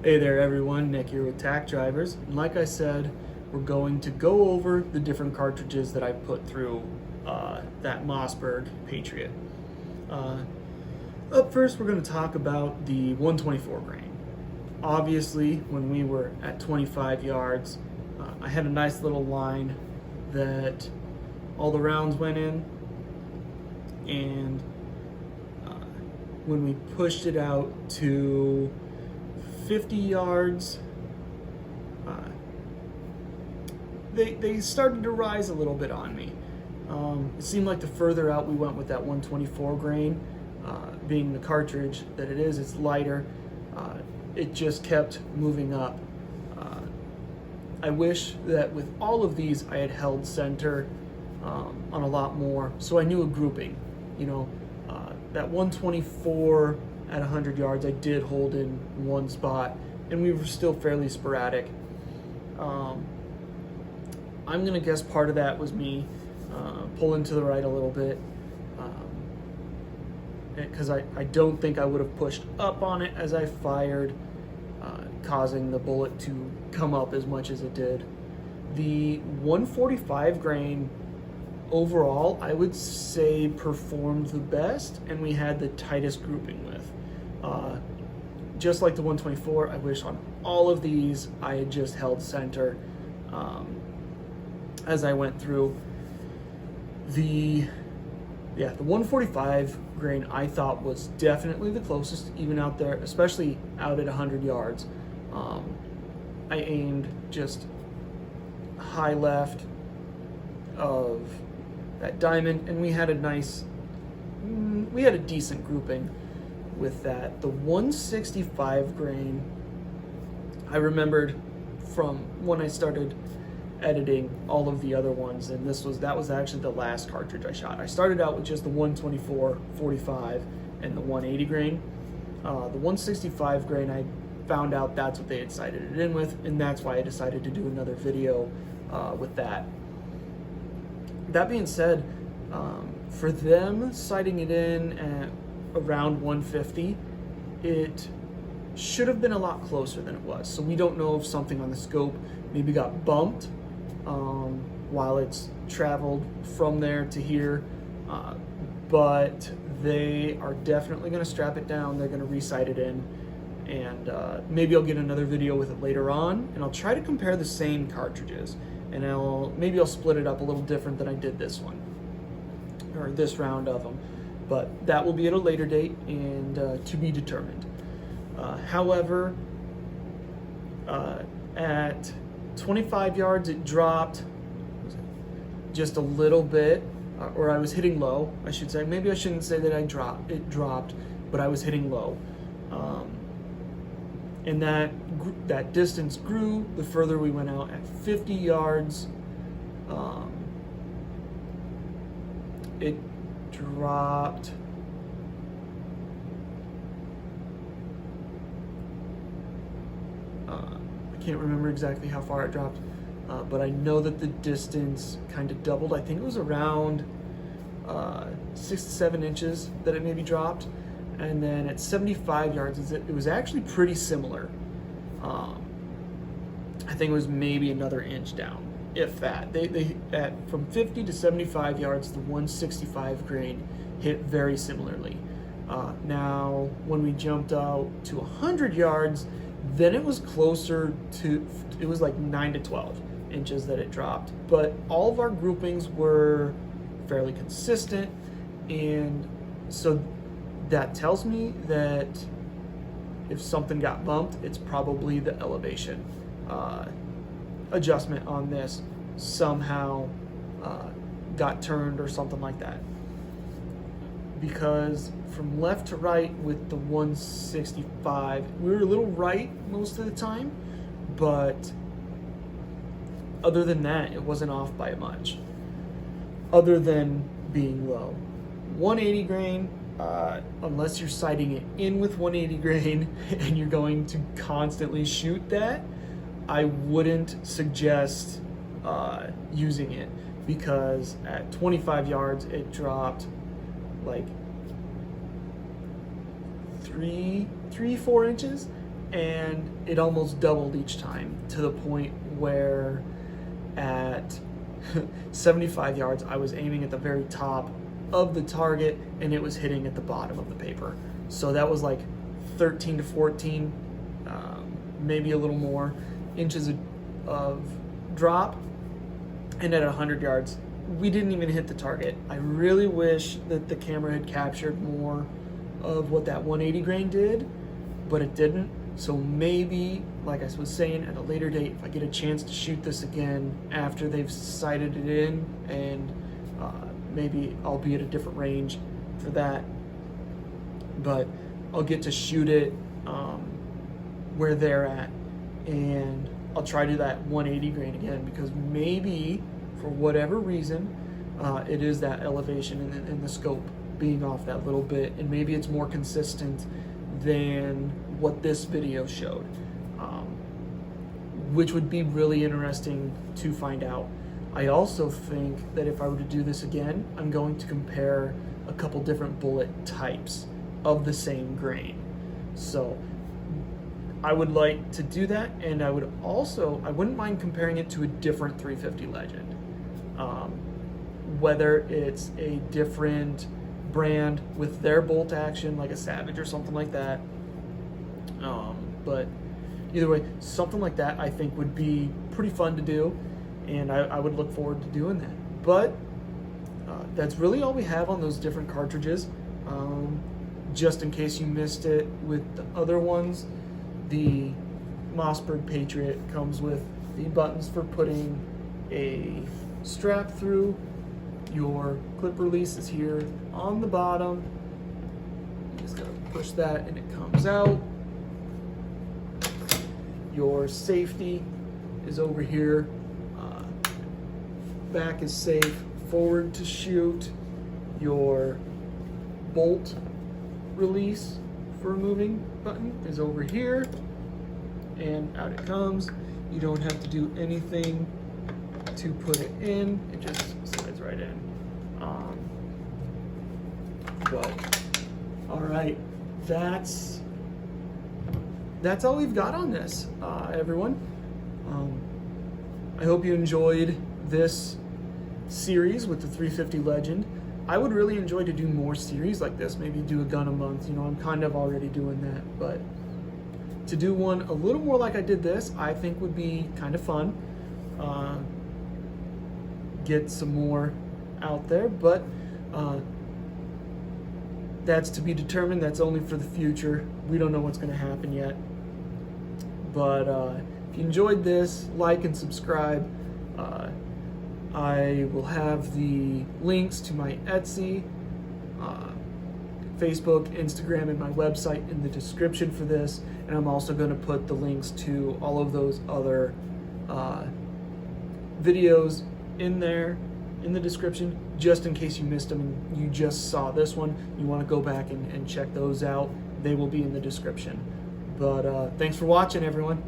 Hey there everyone, Nick here with Tac Drivers. And like I said, we're going to go over the different cartridges that I put through that Mossberg Patriot. Up first, we're going to talk about the 124 grain. Obviously, when we were at 25 yards, I had a nice little line that all the rounds went in, and when we pushed it out to 50 yards, they started to rise a little bit on me. It seemed like the further out we went with that 124 grain, being the cartridge that it is, it's lighter, it just kept moving up. I wish that with all of these I had held center on a lot more, so I knew a grouping. You know, that 124 at 100 yards I did hold in one spot, and we were still fairly sporadic. I'm gonna guess part of that was me pulling to the right a little bit, because I don't think I would have pushed up on it as I fired, causing the bullet to come up as much as it did. The 145 grain overall, I would say, performed the best, and we had the tightest grouping with. Just like the 124, I wish on all of these I had just held center as I went through. The 145 grain I thought was definitely the closest, even out there, especially out at 100 yards. I aimed just high left of that diamond, and we had a decent grouping with that. The 165 grain, I remembered from when I started editing all of the other ones, and that was actually the last cartridge I shot. I started out with just the 124, 45, and the 180 grain. The 165 grain, I found out that's what they had sighted it in with, and that's why I decided to do another video with that. That being said, for them sighting it in at around 150, it should have been a lot closer than it was. So we don't know if something on the scope maybe got bumped while it's traveled from there to here, but they are definitely going to strap it down. They're going to re-sight it in, and maybe I'll get another video with it later on, and I'll try to compare the same cartridges, and maybe I'll split it up a little different than I did this one, or this round of them, but that will be at a later date and to be determined. However, at 25 yards it dropped just a little bit, or I was hitting low, I should say. Maybe I shouldn't say that it dropped, but I was hitting low. And that distance grew the further we went out. At 50 yards, it dropped I can't remember exactly how far it dropped, but I know that the distance kind of doubled. I think it was around 6 to 7 inches that it maybe dropped. And then at 75 yards, it was actually pretty similar. I think it was maybe another inch down, if that. From 50 to 75 yards, the 165 grain hit very similarly. Now, when we jumped out to 100 yards, then it was closer to, it was like 9 to 12 inches that it dropped. But all of our groupings were fairly consistent, and so that tells me that if something got bumped, it's probably the elevation adjustment on this somehow got turned or something like that. Because from left to right with the 165, we were a little right most of the time, but other than that, it wasn't off by much, other than being low. 180 grain, unless you're sighting it in with 180 grain and you're going to constantly shoot that, I wouldn't suggest using it, because at 25 yards it dropped like 3-4 inches, and it almost doubled each time, to the point where at 75 yards I was aiming at the very top of the target and it was hitting at the bottom of the paper. So that was like 13 to 14, maybe a little more inches of drop, and at 100 yards we didn't even hit the target. I really wish that the camera had captured more of what that 180 grain did, but it didn't. So maybe, like I was saying, at a later date, if I get a chance to shoot this again after they've sighted it in, and maybe I'll be at a different range for that, but I'll get to shoot it where they're at, and I'll try to do that 180 grain again, because maybe for whatever reason it is that elevation in the scope being off that little bit, and maybe it's more consistent than what this video showed, which would be really interesting to find out. I also think that if I were to do this again, I'm going to compare a couple different bullet types of the same grain. So I would like to do that, and I wouldn't mind comparing it to a different 350 Legend. Whether it's a different brand with their bolt action, like a Savage or something like that. But either way, something like that I think would be pretty fun to do, and I would look forward to doing that. But that's really all we have on those different cartridges. Just in case you missed it with the other ones, the Mossberg Patriot comes with the buttons for putting a strap through. Your clip release is here on the bottom. You just gotta push that and it comes out. Your safety is over here. Back is safe, forward to shoot. Your bolt release for removing button is over here, and out it comes. You don't have to do anything to put it in, it just slides right in. But all right, that's all we've got on this, everyone. I hope you enjoyed this series with the 350 Legend. I would really enjoy to do more series like this, maybe do a gun a month. You know, I'm kind of already doing that, but to do one a little more like I did this, I think would be kind of fun. Get some more out there, but that's to be determined. That's only for the future. We don't know what's going to happen yet. But if you enjoyed this, like and subscribe. I will have the links to my Etsy, Facebook, Instagram, and my website in the description for this, and I'm also going to put the links to all of those other videos in there in the description, just in case you missed them and you just saw this one. You want to go back and check those out. They will be in the description. But thanks for watching, everyone.